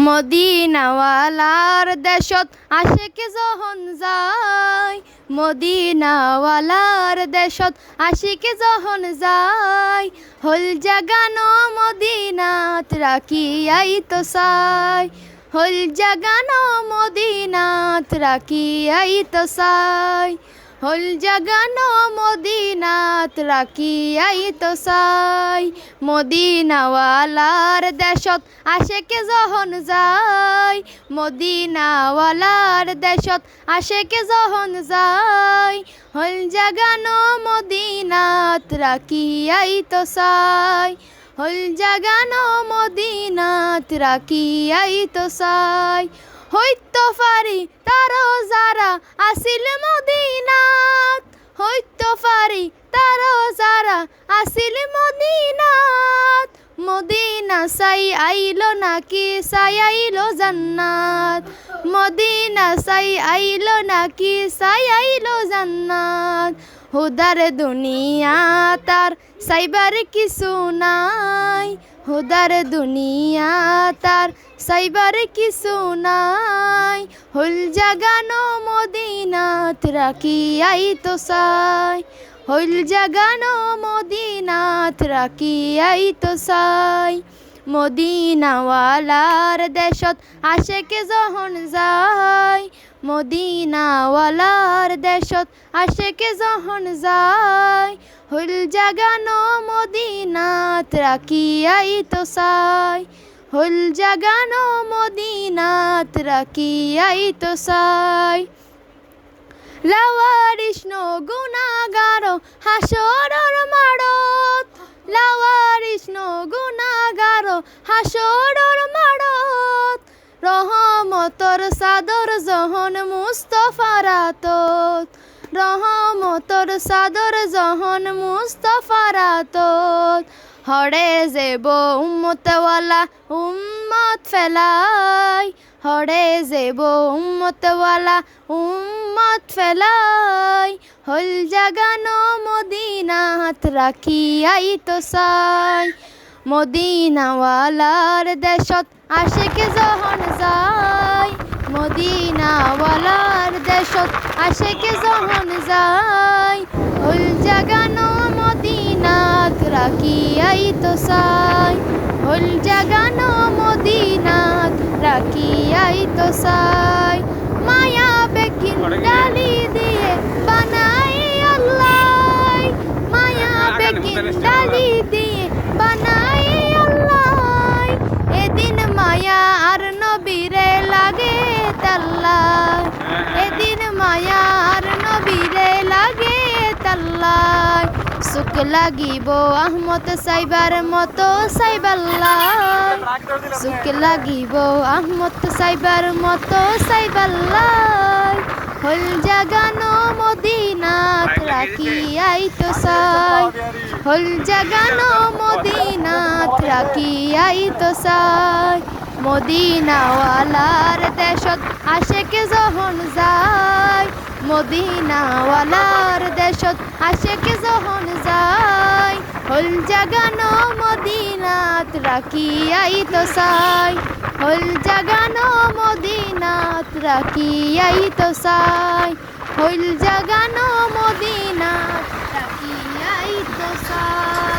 মদিনাওয়ালার দেশত আশেকে যখন যায়, মদিনাওয়ালার দেশত আশিকে যখন যায়, হল জাগানো মদিনাত রাখিয়াই তো চাই, হল জাগানো মদিনাত রাখিয়াই তো চাই, হল জাগানো মদিনাত রাখিয়াই তো চাই। মদিনাওয়ালার দেশত আশেকে যখন যায়, মদিনাওয়ালার দেশত আশেকে যখন যায়, হল জাগানো মদিনাত রাখিয়াই তো চাই, হল জাগানো মদিনাত রাখিয়াই তো চাই। হইতো পারি তারও যারা আসিল মদিনাত, হইতো পারি তারও যারা আসিল মদিনাত, মদিনা চাই আইলো নাকি চাই আইলো জান্নাত, মদিনা চাই আইলো নাকি চাই আইলো জান্নাত। হুদার দুনিয়া তার সাইবার কিছু নাই, হুদার দুনিয়া তার সাইবার কিছু নাই, হল জাগানো মদিনাত রাখিয়াই তো চাই, হল জাগানো মদিনাত রাখিয়াই তো চাই। মদিনাওয়ালার দেশত আশেকে যখন যায়, মদিনাওয়ালার দেশত আশেকে যখন যায়, হল জাগানো মদিনাত রাখিয়াই তো চাই, হল জাগানো মদিনাত রাখিয়াই তো চাই। লাওয়ারিস নো গুনাহগার হাসরের মাঠত, লাওয়ারিস নো গুনাহগার হাসরের মাঠত, রহমতর চাদর যখন মুস্তফার আতত, রহমতর চাদর যখন মুস্তফার আতত, হরে যেব উম্মতওয়ালা উম্মত ফেলাই, হরে যেব উম্মতওয়ালা উম্মত ফেলাই, হল জাগানো মদিনাত রাখিয়াই তো চাই। মদিনাওয়ালার দেশত আশেকে যখন যায়, মদিনাওয়ালার দেশত আশেকে যখন যায়, হল জাগানো মদিনাত রাখিয়াই তো চাই, হল জাগানো মদিনাত রাখিয়াই তো চাই। মায়া বেগিন ডালি দিয়ে বানাই আল্লাহ, মায়া বেগিন ডালি দিয়ে বানাই আল্লাহ, এদিন মায়া আর নবীরে লাগে তাল্লাই, এদিন মায়া আর নবীরে লাগে তাল্লাই। সুখ লাগিব আহমদ সাইবার মতো সাইবাল্লাই, সুখ লাগিব আহমদ সাইবার মতো সাইবাল্লাই, হল জাগানো মদিনাত রাখিয়াই তো চাই, হল জাগানো মদিনাত রাখিয়াই তো চাই। মদিনাওয়ালার দেশত আশেকে যখন যায়, মদিনাওয়ালার দেশত আশেকে যখন যায়, হল জাগানো মদিনাত রাখিয়াই তো চাই, হল জাগানো মদিনাত রাখিয়াই তো চাই, হল জাগানো মদিনাত রাখিয়াই তো চাই।